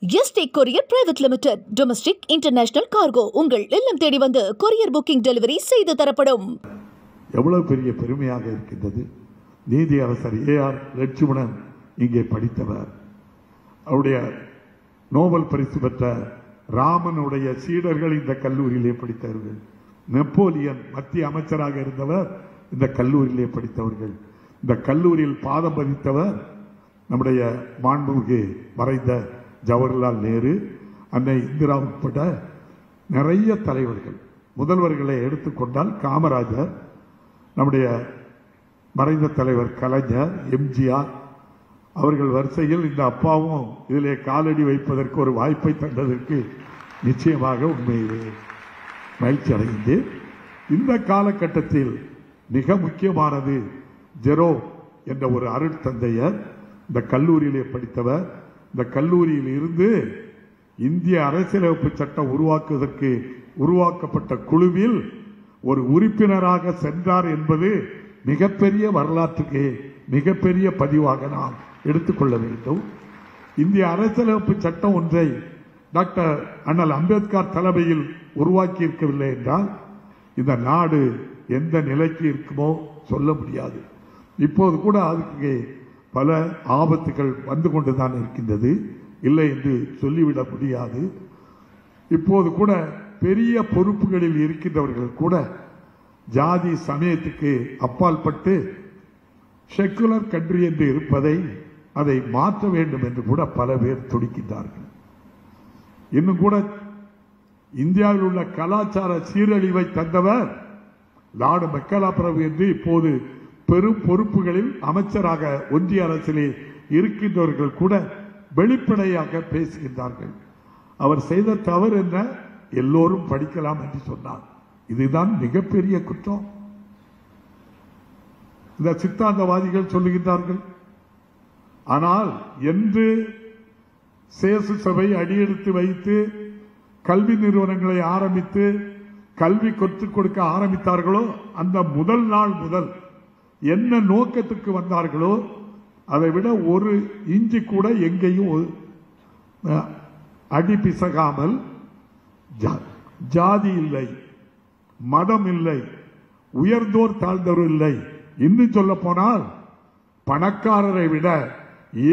Yesterday courier private limited. Domestic international cargo உங்கள் இல்லம் தேடி வந்து கொரியர் புக்கிங் டெலிவரி செய்து தரப்படும். எவ்வளவு பெரிய பெருமையாக இருக்கின்றது. நீதியரசர் ஏஆர் லட்சுமணன் இங்கே படித்தவர். அவருடைய நோபல் பரிசு பெற்ற ராமனுடைய சீடர்கள் இந்த கல்லூரியிலே படித்தவர்கள். நெப்போலியன் மத்திய அமைச்சராக இருந்தவர் இந்த கல்லூரியிலே படித்தவர்கள். இந்த கல்லூரியில் பாதம் பதித்தவர் நம்முடைய மாண்புமிகு மறைந்த ஜவஹர்லால் நேரு, அன்னை இந்திரா உட்பட நிறைய தலைவர்கள். முதல்வர்களை எடுத்துக்கொண்டால் காமராஜர், நம்முடைய மறைந்த தலைவர் கலைஞர், எம்ஜிஆர் அவர்கள் வரிசையில் இந்த அப்பாவும் இதிலே காலடி வைப்பதற்கு ஒரு வாய்ப்பை தந்ததற்கு நிச்சயமாக உண்மையிலே மகிழ்ச்சி அடைகின்றேன். இந்த காலகட்டத்தில் மிக முக்கியமானது ஜெரோ என்ற ஒரு அருட்தந்தையர் இந்த கல்லூரியிலே படித்தவர். இந்த கல்லூரியில் இருந்து இந்திய அரசியலமைப்பு சட்டம் உருவாக்குவதற்கு உருவாக்கப்பட்ட குழுவில் ஒரு உறுப்பினராக சென்றார் என்பது மிகப்பெரிய வரலாற்றுக்கு மிகப்பெரிய பதிவாக நாம் எடுத்துக்கொள்ள வேண்டும். இந்திய அரசியலமைப்பு சட்டம் ஒன்றை டாக்டர் அண்ணல் அம்பேத்கர் தலைமையில் உருவாக்கி இருக்கவில்லை என்றால் இந்த நாடு எந்த நிலைக்கு இருக்குமோ சொல்ல முடியாது. இப்போது கூட அதுக்கு பல ஆபத்துகள் வந்து கொண்டுதான் இருக்கின்றது, இல்லை என்று சொல்லிவிட முடியாது. இப்போது கூட பெரிய பொறுப்புகளில் இருக்கின்றவர்கள் கூட ஜாதி சமயத்துக்கு அப்பால் பட்டு செக்குலர் கண்ட்ரி என்று இருப்பதை அதை மாற்ற வேண்டும் என்று கூட பல பேர் துடிக்கின்றார்கள். இன்னும் கூட இந்தியாவில் உள்ள கலாச்சார சீரழிவை தந்தவர் லார்டு மெக்காலா பிரபு என்று இப்போது பெரும் பொறுப்புகளில் அமைச்சராக ஒன்றிய அரசிலே இருக்கின்றவர்கள் கூட வெளிப்படையாக பேசுகின்றார்கள். அவர் செய்த தவறு என்ன, எல்லோரும் படிக்கலாம் என்று சொன்னார். இதுதான் மிகப்பெரிய குற்றம். இந்த சித்தாந்தவாதிகள் சொல்லுகின்றார்கள். ஆனால் என்று சேசு சபை அடியெடுத்து வைத்து கல்வி நிறுவனங்களை ஆரம்பித்து கல்வி கற்றுக் கொடுக்க ஆரம்பித்தார்களோ அந்த முதல் நாள் முதல் என்ன நோக்கத்துக்கு வந்தார்களோ அதை விட ஒரு இஞ்சி கூட எங்கேயும் அடி பிசகாமல் ஜாதி இல்லை, மதம் இல்லை, உயர்ந்தோர் தாழ்ந்தோர் இல்லை, இன்னும் சொல்ல போனால் பணக்காரரை விட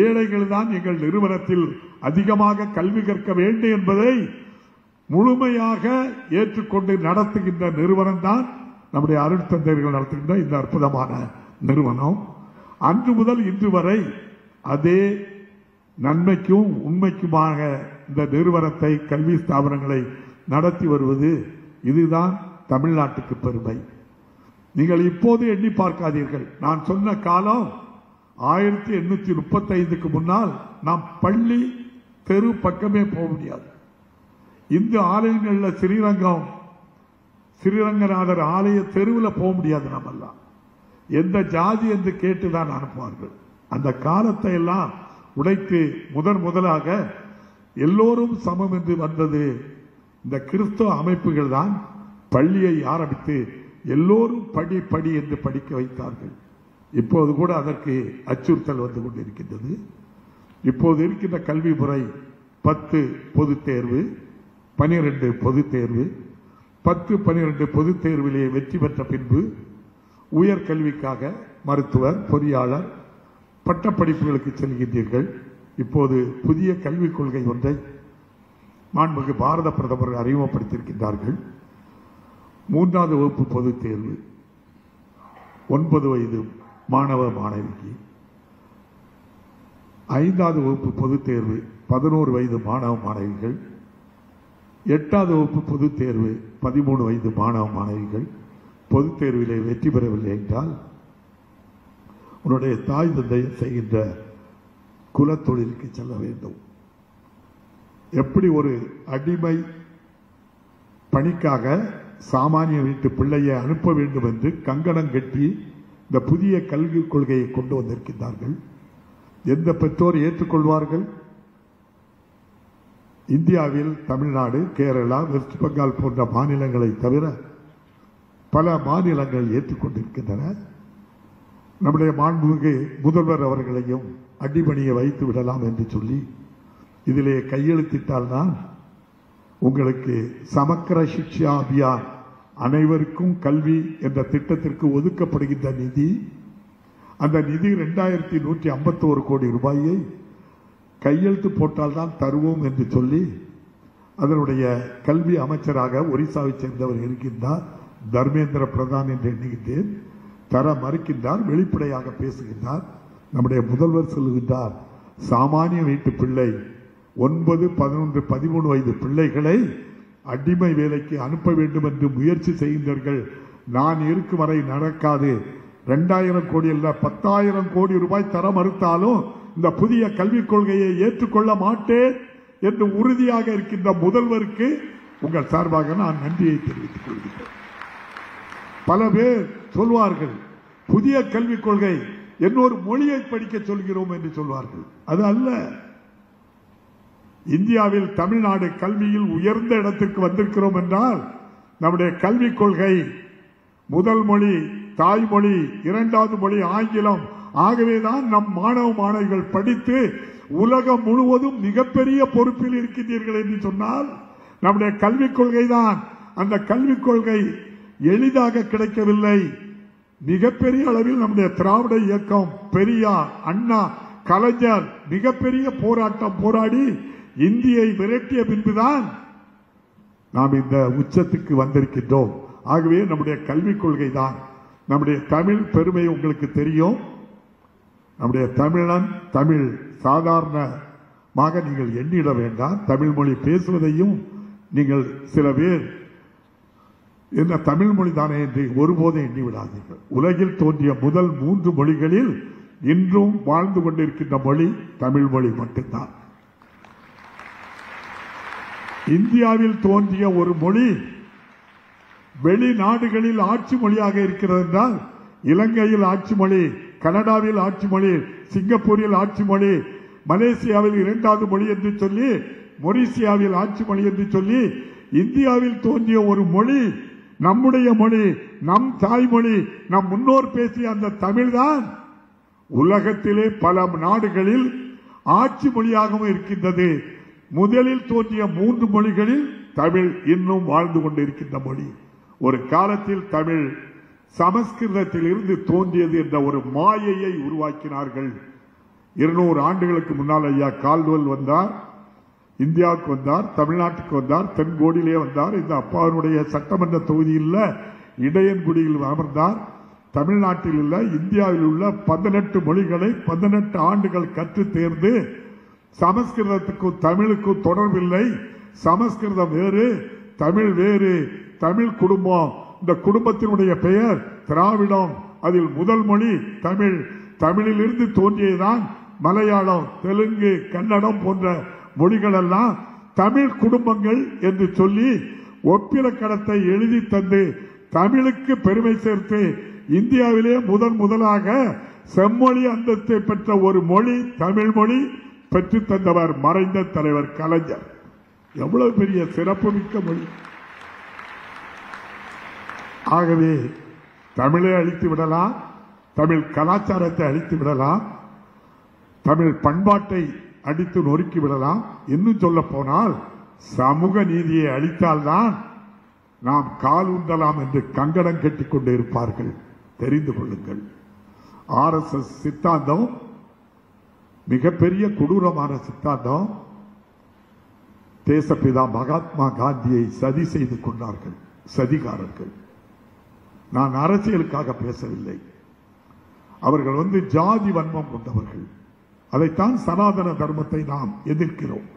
ஏழைகள் தான் எங்கள் நிறுவனத்தில் அதிகமாக கல்வி கற்க வேண்டும் என்பதை முழுமையாக ஏற்றுக்கொண்டு நடத்துகின்ற நிறுவனம் தான் நம்முடைய அருட்தந்தையர்கள் நடத்துகின்ற இந்த அற்புதமான நிறுவனம். அன்று முதல் இன்று வரை அதே நன்மைக்கும் உண்மைக்குமாக இந்த நிறுவனத்தை கல்வி ஸ்தாபனங்களை நடத்தி வருவது இதுதான் தமிழ்நாட்டுக்கு பெருமை. நீங்கள் இப்போது எண்ணி பார்க்காதீர்கள். நான் சொன்ன காலம் 1835க்கு முன்னால் நாம் பள்ளி தெரு பக்கமே போக முடியாது. இந்து ஆலயங்களில் ஸ்ரீரங்கநாதர் ஆலய தெருவில் போக முடியாது. நம்மெல்லாம் எந்த ஜாதி என்று கேட்டுதான் அனுப்புவார்கள். அந்த காலத்தை எல்லாம் உடைத்து முதலாக எல்லோரும் சமம் என்று வந்தது இந்த கிறிஸ்தவ அமைப்புகள் தான். பள்ளியை ஆரம்பித்து எல்லோரும் படி என்று படிக்க வைத்தார்கள். இப்போது கூட அதற்கு அச்சுறுத்தல் வந்து கொண்டிருக்கின்றது. இப்போது இருக்கின்ற கல்வி முறை 10 பொதுத் தேர்வு, 12 பொதுத் தேர்வு. 10, 12 பொதுத் தேர்விலே வெற்றி பெற்ற பின்பு உயர்கல்விக்காக மருத்துவர், பொறியாளர், பட்டப்படிப்புகளுக்கு செல்கின்றீர்கள். இப்போது புதிய கல்விக் கொள்கை ஒன்றை மாண்புமிகு பாரத பிரதமர் அறிமுகப்படுத்தியிருக்கின்றார்கள். 3வது வகுப்பு பொதுத் தேர்வு 9 வயது மாணவ மாணவிக்கு, 5வது வகுப்பு பொதுத் தேர்வு 11 வயது மாணவ மாணவிகள், 8வது வகுப்பு பொதுத் தேர்வு 13 வயது மாணவ மாணவிகள். பொதுத் தேர்விலே வெற்றி பெறவில்லை என்றால் உன்னுடைய தாய் தந்தை செய்கின்ற குலத்தொழிலுக்கு செல்ல வேண்டும். எப்படி ஒரு அடிமை பணிக்காக சாமானிய வீட்டு பிள்ளையை அனுப்ப வேண்டும் என்று கங்கணம் கட்டி இந்த புதிய கல்விக் கொள்கையை கொண்டு வந்திருக்கின்றார்கள். எந்த பெற்றோர் ஏற்றுக்கொள்வார்கள்? இந்தியாவில் தமிழ்நாடு, கேரளா, வெஸ்ட் பெங்கால் போன்ற மாநிலங்களை தவிர பல மாநிலங்கள் ஏற்றுக்கொண்டிருக்கின்றன. நம்முடைய மாண்புமிகு முதல்வர் அவர்களையும் அடிபணியை வைத்து விடலாம் என்று சொல்லி இதிலே கையெழுத்திட்டால்தான் உங்களுக்கு சமக்கர சிக்ஷா அபியான் அனைவருக்கும் கல்வி என்ற திட்டத்திற்கு ஒதுக்கப்படுகின்ற நிதி, அந்த நிதி 2151 கோடி ரூபாயை கையெழுத்து போட்டால்தான் தருவோம் என்று சொல்லி அதனுடைய கல்வி அமைச்சராக ஒரிசாவை சேர்ந்தவர் இருக்கின்றார், தர்மேந்திர பிரதான் என்று எண்ணுகின்றேன். தர மறுக்கின்றார், வெளிப்படையாக பேசுகின்றார். நம்முடைய முதல்வர் சொல்லுகின்றார், சாமானிய வீட்டு பிள்ளை 9, 11, 13 வயது பிள்ளைகளை அடிமை வேலைக்கு அனுப்ப வேண்டும் என்று முயற்சி செய்கின்றீர்கள். நான் இருக்கும் வரை நடக்காது. 2000 கோடி அல்ல 10,000 கோடி ரூபாய் தர மறுத்தாலும் இந்த புதிய கல்விக் கொள்கையை ஏற்றுக்கொள்ள மாட்டேன் என்று உறுதியாக இருக்கின்ற முதல்வருக்கு உங்கள் சார்பாக நான் நன்றியை தெரிவித்துக் கொள்கிறேன். பல பேர் சொல்வார்கள், புதிய கல்விக் கொள்கை இன்னொரு மொழியை படிக்க சொல்கிறோம் என்று சொல்வார்கள். அது அல்ல. இந்தியாவில் தமிழ்நாடு கல்வியில் உயர்ந்த இடத்திற்கு வந்திருக்கிறோம் என்றால் நம்முடைய கல்விக் கொள்கை முதல் மொழி தாய்மொழி, இரண்டாவது மொழி ஆங்கிலம். ஆகவேதான் நம் மாணவ மாணவிகள் படித்து உலகம் முழுவதும் மிகப்பெரிய பொறுப்பில் இருக்கின்றீர்கள் என்று சொன்னால் நம்முடைய கல்விக் கொள்கை தான். அந்த கல்விக் கொள்கை எளிதாக கிடைக்கவில்லை. மிகப்பெரிய அளவில் நம்முடைய திராவிட இயக்கம், பெரியார், அண்ணா, கலைஞர் மிகப்பெரிய போராட்டம் போராடி இந்தியை விரட்டிய பின்புதான் நாம் இந்த உச்சத்துக்கு வந்திருக்கின்றோம். ஆகவே நம்முடைய கல்விக் கொள்கை தான். நம்முடைய தமிழ் பெருமை உங்களுக்கு தெரியும். நம்முடைய தமிழன், தமிழ் சாதாரணமாக நீங்கள் எண்ணிட வேண்டாம். தமிழ் மொழி பேசுவதையும் நீங்கள் சில பேர் என்ன தமிழ் மொழி தானே என்று ஒருபோதும் எண்ணிவிடாதீர்கள். உலகில் தோன்றிய முதல் 3 மொழிகளில் இன்றும் வாழ்ந்து கொண்டிருக்கின்ற மொழி தமிழ் மொழி மட்டும்தான். இந்தியாவில் தோன்றிய ஒரு மொழி வெளிநாடுகளில் ஆட்சி மொழியாக இருக்கிறது என்றால் இலங்கையில் ஆட்சி மொழி, கனடாவில் ஆட்சி மொழி, சிங்கப்பூரில் ஆட்சி மொழி, மலேசியாவில் 2வது மொழி என்று சொல்லி, மொரிசியாவில் ஆட்சி மொழி என்று சொல்லி, இந்தியாவில் தோன்றிய ஒரு மொழி நம்முடைய மொழி, நம் தாய்மொழி, நம் முன்னோர் பேசிய அந்த தமிழ்தான் உலகத்திலே பல நாடுகளில் ஆட்சி மொழியாகவும் இருக்கின்றது. முதலில் தோன்றிய 3 மொழிகளில் தமிழ் இன்னும் வாழ்ந்து கொண்டிருக்கின்ற மொழி. ஒரு காலத்தில் தமிழ் சமஸ்கிருதத்தில் இருந்து தோன்றியது என்ற ஒரு மாயையை உருவாக்கினார்கள். 200 ஆண்டுகளுக்கு முன்னால் ஐயா கால்டுவெல் வந்தார், இந்தியாவுக்கு வந்தார், தமிழ்நாட்டுக்கு வந்தார், தென்கோடியிலே வந்தார். இந்த அப்பாவுடைய சட்டமன்ற தொகுதியில் இடையன்குடியில் அமர்ந்தார். தமிழ்நாட்டில் உள்ள இந்தியாவில் உள்ள 18 மொழிகளை 18 ஆண்டுகள் கற்று தேர்ந்து சமஸ்கிருதத்துக்கும் தமிழுக்கும் தொடர்பில்லை, சமஸ்கிருதம் வேறு தமிழ் வேறு, தமிழ் குடும்பம், இந்த குடும்பத்தினுடைய பெயர் திராவிடம், அதில் முதல் மொழி தமிழ், தமிழிலிருந்து தோன்றியதான் மலையாளம், தெலுங்கு, கன்னடம் போன்ற மொழிகள் எல்லாம் தமிழ் குடும்பங்கள் என்று சொல்லி ஒப்பிலக்கணத்தை எழுதி தந்து தமிழுக்கு பெருமை சேர்த்து இந்தியாவிலே முதலாக செம்மொழி அந்தஸ்தை பெற்ற ஒரு மொழி தமிழ் மொழி பெற்று தந்தவர் மறைந்த தலைவர் கலைஞர். எவ்வளவு பெரிய சிறப்புமிக்க மொழி. ஆகவே தமிழை அழித்து விடலாம், தமிழ் கலாச்சாரத்தை அழித்து விடலாம், தமிழ் பண்பாட்டை அடித்து நொறுக்கி விடலாம். இன்னும் சொல்ல போனால் சமூக நீதியை அளித்தால்தான் நாம் கால் உண்டலாம் என்று கங்கணம் கட்டிக் கொண்டு இருப்பார்கள். தெரிந்து கொள்ளுங்கள், RSS சித்தாந்தம் மிகப்பெரிய கொடூரமான சித்தாந்தம். தேசப்பிதா மகாத்மா காந்தியை சதி செய்து கொண்டார்கள் சதிகாரர்கள். நான் அரசியலுக்காக பேசவில்லை. அவர்கள் ஜாதி வன்மம் கொண்டவர்கள். அதைத்தான் சனாதன தர்மத்தை நாம் எதிர்க்கிறோம்,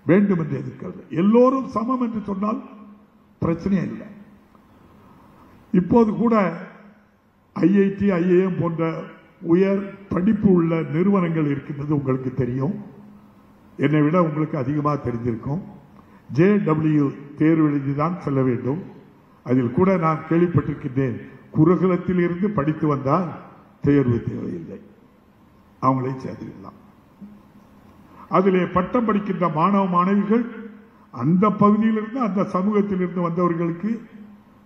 வேண்டும் என்று எதிர்க்கிறது. எல்லோரும் சமம் என்று சொன்னால் பிரச்சனையே இல்லை. இப்போது கூட IIT, IIM போன்ற உயர் படிப்பு உள்ள நிறுவனங்கள் இருக்கின்றது, உங்களுக்கு தெரியும். என்னை விட உங்களுக்கு அதிகமாக தெரிஞ்சிருக்கும். JW தேர்வு எழுதிதான் செல்ல வேண்டும். அதில் கூட நான் கேள்விப்பட்டிருக்கின்றேன், குருகுலத்தில் இருந்து படித்து வந்தால் தேர்வு தேவையில்லை, அவங்களை சேர்த்துக்கலாம். அதிலே பட்டம் படிக்கின்ற மாணவ மாணவிகள் அந்த பகுதியிலிருந்து அந்த சமூகத்திலிருந்து வந்தவர்களுக்கு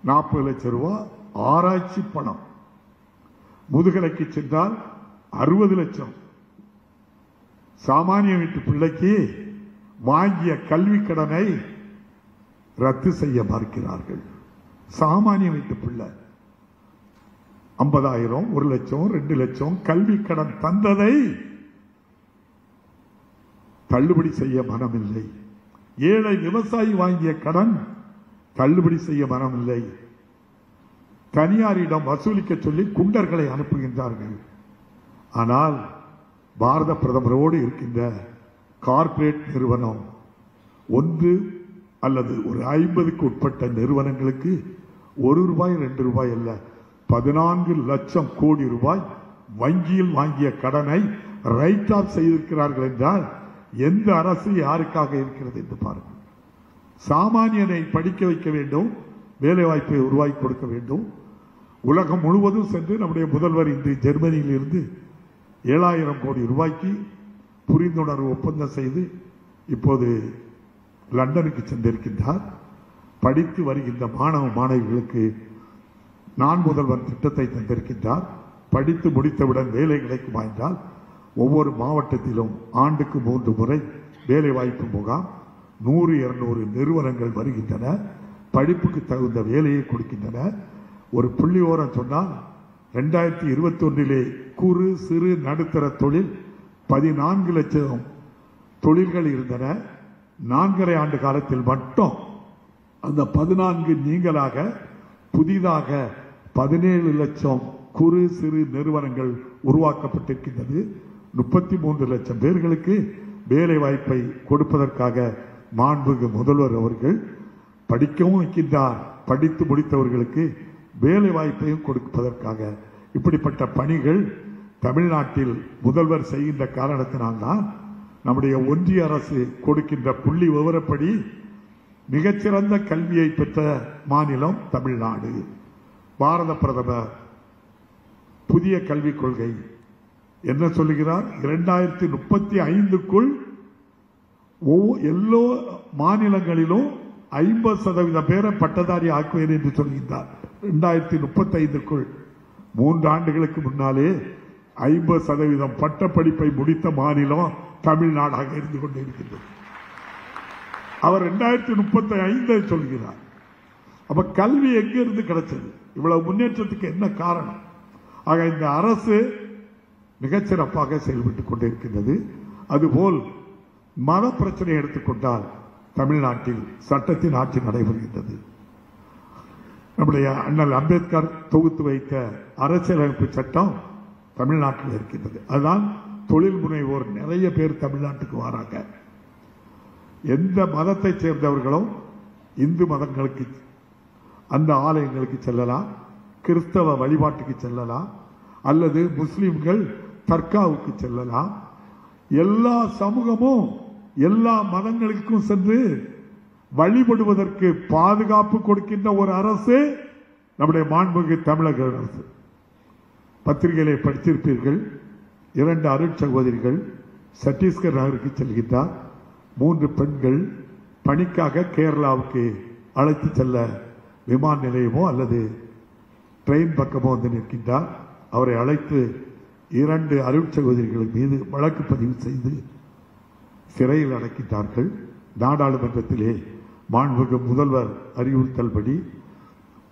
40 லட்சம் ரூபாய் ஆராய்ச்சி பணம். முதுகலைக்கு சென்றால் 60 லட்சம். சாமானிய வீட்டு பிள்ளைக்கு வாங்கிய கல்வி கடனை ரத்து செய்ய மறுக்கிறார்கள். சாமானிய வீட்டு பிள்ளை 50,000, 1 லட்சம், 2 லட்சம் கல்வி கடன் தந்ததை தள்ளுபடி செய்ய மனமில்லை. ஏழை விவசாயி வாங்கிய கடன் தள்ளுபடி செய்ய மனமில்லை. தனியாரிடம் வசூலிக்க சொல்லி குண்டர்களை அனுப்புகின்றார்கள். ஆனால் பாரத பிரதமரோடு இருக்கின்ற கார்ப்பரேட் நிறுவனம் ஒன்று அல்லது ஒரு 50க்கு உட்பட்ட நிறுவனங்களுக்கு 1 ரூபாய் 2 ரூபாய் அல்ல 14 லட்சம் கோடி ரூபாய் வங்கியில் வாங்கிய கடனை ரைட் ஆஃப் செய்திருக்கிறார்கள் என்றால் எந்த அரசு யாருக்காக இருக்கிறது என்று பாருங்கள். சாமானியனை படிக்க வைக்க வேண்டும், வேலை வாய்ப்பை உருவாக்கி கொடுக்க வேண்டும். உலகம் முழுவதும் சென்று நம்முடைய முதல்வர் இன்று ஜெர்மனியில் இருந்து 7,000 கோடி ரூபாய்க்கு புரிந்துணர்வு ஒப்பந்தம் செய்து இப்போது லண்டனுக்கு சென்றிருக்கின்றார். படித்து வருகின்ற மாணவ மாணவிகளுக்கு நான் முதல்வர் திட்டத்தை தந்திருக்கின்றார். படித்து முடித்தவுடன் வேலை கிடைக்குமா என்றால் ஒவ்வொரு மாவட்டத்திலும் ஆண்டுக்கு 3 முறை வேலை வாய்ப்பு முகாம் 100-200 நிறுவனங்கள் வருகின்றன. படிப்புக்கு தகுந்த வேலையை கொடுக்கின்றன. ஒரு புள்ளியோரம் சொன்னால் 2021 குறு சிறு நடுத்தர தொழில் 14 லட்சம் தொழில்கள் இருந்தன. 4.5 ஆண்டு காலத்தில் மட்டும் அந்த 14 நீங்களாக புதிதாக 17 லட்சம் குறு சிறு நிறுவனங்கள் உருவாக்கப்பட்டிருக்கின்றது. 33 லட்சம் பேர்களுக்கு வேலை வாய்ப்பை கொடுப்பதற்காக மாண்புமிகு முதல்வர் அவர்கள் படிக்கவும் வைக்கின்றார். படித்து முடித்தவர்களுக்கு வேலை வாய்ப்பையும் கொடுப்பதற்காக இப்படிப்பட்ட பணிகள் தமிழ்நாட்டில் முதல்வர் செய்கின்ற காரணத்தினால்தான் நம்முடைய ஒன்றிய அரசு கொடுக்கின்ற புள்ளி விவரப்படி மிகச்சிறந்த கல்வியை பெற்ற மாநிலம் தமிழ்நாடு. பாரத பிரதமர் புதிய கல்விக் கொள்கை என்ன சொல்லுகிறார்? 2035க்குள் எல்லா மாநிலங்களிலும் 50% பேரை பட்டதாரி ஆக்குவேன் என்று சொல்கின்றார். 2035க்குள் 3 ஆண்டுகளுக்கு முன்னாலே 50% பட்ட படிப்பை முடித்த மாநிலம் தமிழ்நாடாக இருந்து கொண்டிருக்கின்றது. அவர் 2035 சொல்கிறார். அப்ப கல்வி எங்கிருந்து கிடைச்சது? இவ்வளவு முன்னேற்றத்துக்கு என்ன காரணம்? ஆக இந்த அரசு மிகச்சிறப்பாக செயல்பட்டுக் கொண்டிருக்கின்றது. அதுபோல் மத பிரச்சனை எடுத்துக்கொண்டால் தமிழ்நாட்டில் சட்டத்தின் ஆட்சி நடைபெறுகின்றது. நம்முடைய அண்ணல் அம்பேத்கர் தொகுத்து வைத்த அரசியலமைப்பு சட்டம் தமிழ்நாட்டில் இருக்கின்றது. அதுதான் தொழில் முனைவோர் நிறைய பேர் தமிழ்நாட்டுக்கு வராங்க. எந்த மதத்தை சேர்ந்தவர்களும் இந்து மதங்களுக்கு அந்த ஆலயங்களுக்கு செல்லலாம், கிறிஸ்தவ வழிபாட்டுக்கு செல்லலாம், அல்லது முஸ்லிம்கள் தர்காவுக்கு செல்லலாம். எல்லா சமூகமும் எல்லா மதங்களுக்கும் சென்று வழிபடுவதற்கு பாதுகாப்பு கொடுக்கின்ற ஒரு அரசு நம்முடைய மாண்புமிகு தமிழக அரசு. பத்திரிகைகளை படித்திருப்பீர்கள். 2 அருட்சகோதரிகள் சத்தீஸ்கர் நகருக்கு செல்கின்றார். 3 பெண்கள் பணிக்காக கேரளாவுக்கு அழைத்து செல்ல விமான நிலையமோ அல்லது ட்ரெயின் பக்கமோ வந்து நிற்கின்றார். அவரை அழைத்து 2 அருட்சகோதரிகள் மீது வழக்கு பதிவு செய்து சிறையில் அடைக்கின்றார்கள். நாடாளுமன்றத்திலே மாண்புமிகு முதல்வர் அறிவுறுத்தல்படி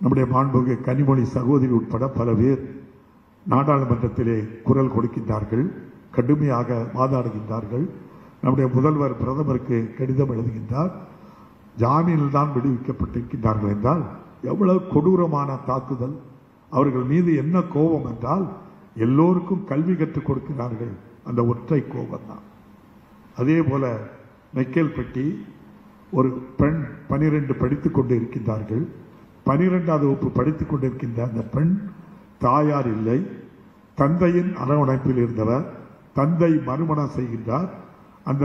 நம்முடைய மாண்புமிகு கனிமொழி சகோதரி உட்பட பல பேர் நாடாளுமன்றத்திலே குரல் கொடுக்கின்றார்கள், கடுமையாக வாதாடுகின்றார்கள். நம்முடைய முதல்வர் பிரதமருக்கு கடிதம் எழுதுகின்றார். ஜாமீனில் தான் விடுவிக்கப்பட்டிருக்கின்றார்கள் என்றால் எவ்வளவு கொடூரமான தாக்குதல்! அவர்கள் மீது என்ன கோபம் என்றால் எல்லோருக்கும் கல்வி கற்றுக் கொடுக்கிறார்கள், அந்த ஒற்றை கோபம் தான். அதே போல மெக்கேல்பட்டி ஒரு பெண் 12 படித்துக் கொண்டு இருக்கின்றார்கள். 12வது வகுப்பு படித்துக் கொண்டிருக்கின்ற அந்த பெண் தாயார் இல்லை, தந்தையின் அரவணைப்பில் இருந்தவர். தந்தை மறுமணம் செய்கின்றார். அந்த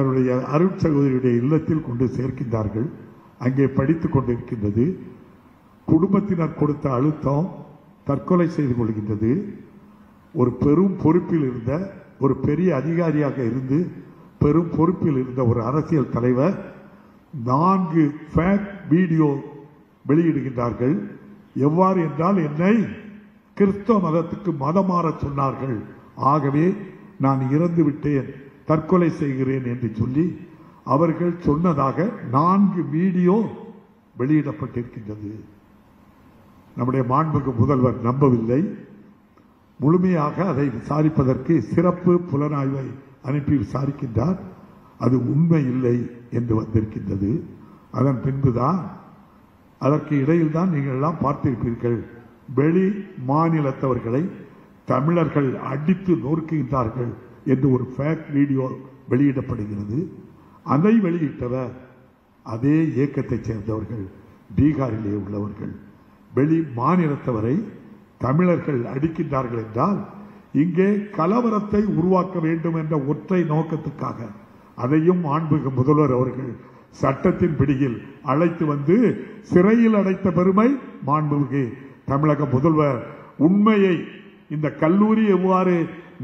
அருட்சகோதரியுடைய இல்லத்தில் கொண்டு சேர்க்கின்றார்கள். அங்கே படித்துக் கொண்டிருக்கின்றது. குடும்பத்தினர் கொடுத்த அழுத்தம் தற்கொலை செய்து கொள்கின்றது. ஒரு பெரும் பொறுப்பில் இருந்த ஒரு பெரிய அதிகாரியாக இருந்து பெரும் பொறுப்பில் இருந்த ஒரு அரசியல் தலைவர் 4 ஃபேக் வீடியோ வெளியிடுகின்றார்கள். எவ்வாறு என்றால் என்னை கிறிஸ்தவ மதத்துக்கு மதம் மாற சொன்னார்கள், ஆகவே நான் இறந்து விட்டேன், தற்கொலை செய்கிறேன் என்று சொல்லி அவர்கள் சொன்னதாக 4 வீடியோ வெளியிடப்பட்டிருக்கின்றது. நம்முடைய மாண்புமிகு முதல்வர் நம்பவில்லை. முழுமையாக அதை விசாரிப்பதற்கு சிறப்பு புலனாய்வை அனுப்பி விசாரிக்கின்றார். அது உண்மை இல்லை என்று வந்திருக்கின்றது. அதன் பின்புதான் அதற்கு இடையில் தான் நீங்கள் எல்லாம் பார்த்திருப்பீர்கள், வெளி மாநிலத்தவர்களை தமிழர்கள் அடித்து நொறுக்குகின்றார்கள் என்று ஒரு ஃபேக் வீடியோ வெளியிடப்படுகிறது. அதை வெளியிட்டவர் அதே இயக்கத்தைச் சேர்ந்தவர்கள், பீகாரிலே உள்ளவர்கள். வெளி மாநிலத்தவரை தமிழர்கள் அடிக்கின்றார்கள் என்றால் இங்கே கலவரத்தை உருவாக்க வேண்டும் என்ற ஒற்றை நோக்கத்துக்காக அதையும் மாண்புமிகு முதல்வர் அவர்கள் சட்டத்தின் பிடியில் அழைத்து வந்து சிறையில் அடைத்த பெருமை மாண்புமிகு தமிழக முதல்வர். உண்மையை, இந்த கல்லூரி எவ்வாறு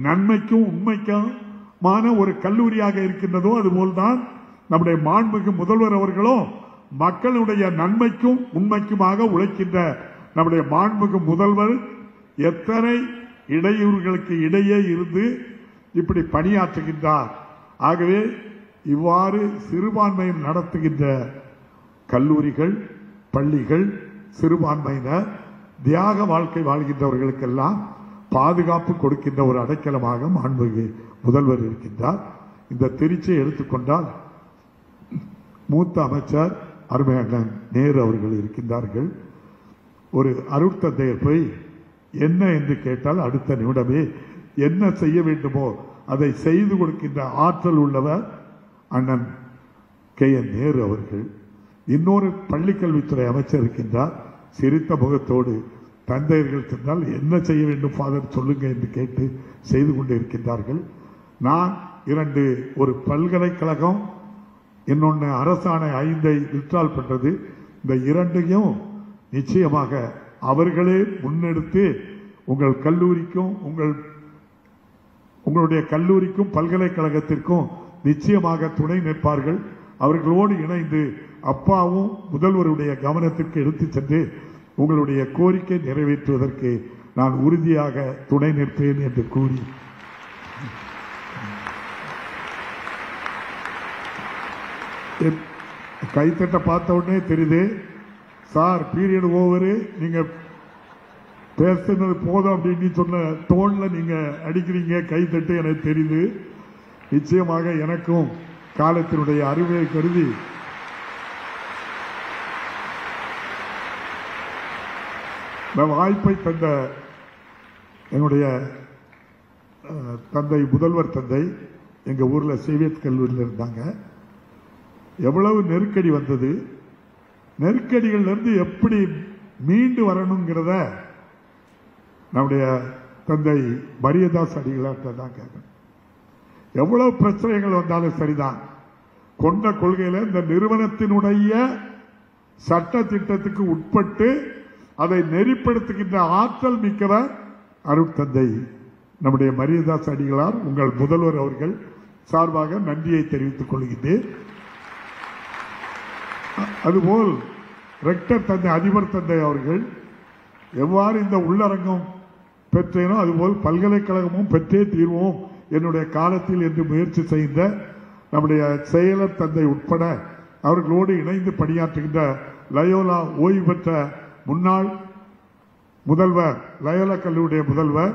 நன்மைக்கும் உண்மைக்குமான ஒரு கல்லூரியாக இருக்கின்றதோ அதுபோல்தான் நம்முடைய மாண்புமிகு முதல்வர் அவர்களும் மக்களுடைய நன்மைக்கும் உண்மைக்குமாக உழைக்கின்ற நம்முடைய மாண்புமிகு முதல்வர் எத்தனை இடையூறுகளுக்கு இடையே இருந்து இப்படி பணியாற்றுகின்றார். ஆகவே இவ்வாறு சிறுபான்மையில் நடத்துகின்ற கல்லூரிகள், பள்ளிகள், சிறுபான்மையினர் தியாக வாழ்க்கை வாழ்கின்றவர்களுக்கெல்லாம் பாதுகாப்பு கொடுக்கின்ற ஒரு அடைக்கலமாக மாண்புமிகு முதல்வர் இருக்கின்றார். இந்த திருச்சியை எடுத்துக்கொண்டால் மூத்த அமைச்சர் அருமை அண்ணன் நேரு அவர்கள் இருக்கின்றார்கள். ஒரு அருட்தந்தையர் போய் என்ன என்று கேட்டால் அடுத்த நிமிடமே என்ன செய்ய வேண்டுமோ அதை செய்து கொடுக்கின்ற ஆற்றல் உள்ளவர் அண்ணன் KN நேரு அவர்கள். இன்னொரு பள்ளிக்கல்வித்துறை அமைச்சர் இருக்கின்றார். சிரித்த முகத்தோடு தந்தையர்கள் சொன்னால் என்ன செய்ய வேண்டும் ஃபாதர் சொல்லுங்க என்று கேட்டு செய்து கொண்டு இருக்கின்றார்கள். நான் 2 ஒரு பல்கலைக்கழகம், இன்னொன்று அரசாணை 5 வித்ட்ரால் பண்றது. இந்த 2ஐயும் நிச்சயமாக அவர்களே முன்னெடுத்து உங்கள் கல்லூரிக்கும் உங்களுடைய கல்லூரிக்கும் பல்கலைக்கழகத்திற்கும் நிச்சயமாக துணை நிற்பார்கள். அவர்களோடு இணைந்து அப்பாவும் முதல்வருடைய கவனத்திற்கு எடுத்து சென்று உங்களுடைய கோரிக்கை நிறைவேற்றுவதற்கு நான் உறுதியாக துணை நிற்பேன் என்று கூறி கைத்தட்ட பார்த்த உடனே தெரியுது சார் பீரியட் ஓவரு, நீங்க பேசுனது போதும் அப்படின்னு சொன்ன டோன்ல நீங்க அடிக்கிறீங்க கைத்தட்டு எனக்கு தெரியுது. நிச்சயமாக எனக்கும் காலத்தினுடைய அறிவை கருதி வாய்ப்பை தந்த என்னுடைய தந்தை, முதல்வர் தந்தை எங்க ஊர்ல சேவியத் கல்லூரியில் இருந்தாங்க. எவ்வளவு நெருக்கடி வந்தது, நெருக்கடிகள் இருந்து எப்படி மீண்டு வரணுங்கிறத நம்முடைய தந்தை மரியதாஸ் அடிகளார்ட்ட தான் கேட்கணும். எவ்வளவு பிரச்சனைகள் வந்தாலும் சரிதான், கொண்ட கொள்கையில இந்த நிறுவனத்தினுடைய சட்ட திட்டத்துக்கு உட்பட்டு அதை நெறிப்படுத்துகின்ற ஆற்றல் மிக்கவர் அருட்தந்தை நம்முடைய மரியதாஸ் அடிகளார். உங்கள் முதல்வர் அவர்கள் சார்பாக நன்றியை தெரிவித்துக் கொள்கின்றேன். அதுபோல் ரெக்டர் தந்தை, அதிபர் தந்தை அவர்கள் எவ்வாறு இந்த உள்ளரங்கம் பெற்றேனோ அதுபோல் பல்கலைக்கழகமும் பெற்றே தீர்வோம் என்னுடைய காலத்தில் என்று முயற்சி செய்த நம்முடைய செயலர் தந்தை உட்பட அவர்களோடு இணைந்து பணியாற்றுகின்ற லயோலா ஓய்வு பெற்ற முன்னாள் முதல்வர், லயோலா கல்லூரியுடைய முதல்வர்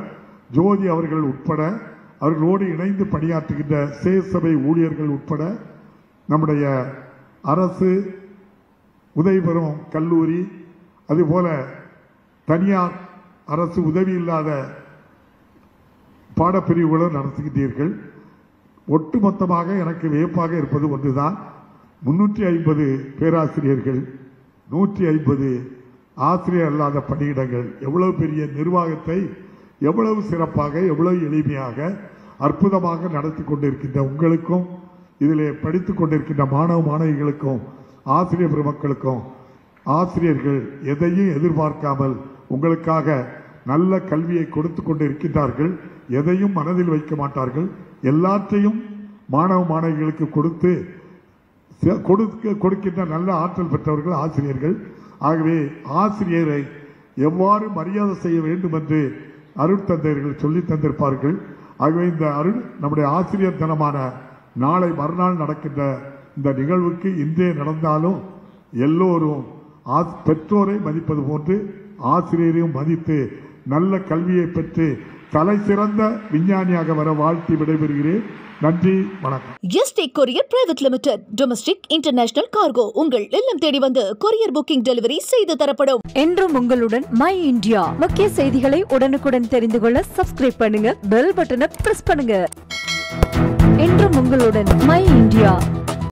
ஜோதி அவர்கள் உட்பட அவர்களோடு இணைந்து பணியாற்றுகின்ற சேசபை ஊழியர்கள் உட்பட நம்முடைய அரசு உதவி பெறும் கல்லூரி, அதுபோல தனியார் அரசு உதவி இல்லாத பாடப்பிரிவுகளும் நடத்துகின்றீர்கள். ஒட்டுமொத்தமாக எனக்கு வியப்பாக இருப்பது ஒன்றுதான், 350 பேராசிரியர்கள், 150 ஆசிரியர் அல்லாத பணியிடங்கள். எவ்வளவு பெரிய நிர்வாகத்தை எவ்வளவு சிறப்பாக, எவ்வளவு எளிமையாக, அற்புதமாக நடத்தி கொண்டிருக்கின்ற உங்களுக்கும், இதிலே படித்துக் கொண்டிருக்கின்ற மாணவ மாணவிகளுக்கும், ஆசிரியர் பெருமக்களுக்கும், ஆசிரியர்கள் எதையும் எதிர்பார்க்காமல் உங்களுக்காக நல்ல கல்வியை கொடுத்து கொண்டு இருக்கின்றார்கள். எதையும் மனதில் வைக்க மாட்டார்கள். எல்லாற்றையும் மாணவ மாணவிகளுக்கு கொடுக்கின்ற நல்ல ஆற்றல் பெற்றவர்கள் ஆசிரியர்கள். ஆகவே ஆசிரியரை எவ்வாறு மரியாதை செய்ய வேண்டும் என்று அருட்தந்தையர்கள் சொல்லி தந்திருப்பார்கள். ஆகவே இந்த நம்முடைய ஆசிரியர் தினமான நாளை மறுநாள் நடக்கின்ற இந்த நிகழ்வுக்கு இன்றே நடந்தாலும் எல்லோரும் பெற்றோரை மதிப்பது போன்று ஆசிரியரையும் மதித்து நல்ல கல்வியை பெற்று தலை சிறந்த விஞ்ஞானியாக வர வாழ்த்தி விடைபெறுகிறேன். நன்றி, வணக்கம். Yesterday courier private limited, domestic international cargo உங்கள் இல்லம் தேடி வந்து கொரியர் புக்கிங் டெலிவரி செய்து தரப்படும். என்றும் உங்களுடன் மை இந்தியா. முக்கிய செய்திகளை உடனுக்குடன் தெரிந்து கொள்ள சப்ஸ்கிரைப் பண்ணுங்க, பெல் பட்டனை பிரஸ் பண்ணுங்க. என்றும் உங்களுடன் மை இந்தியா.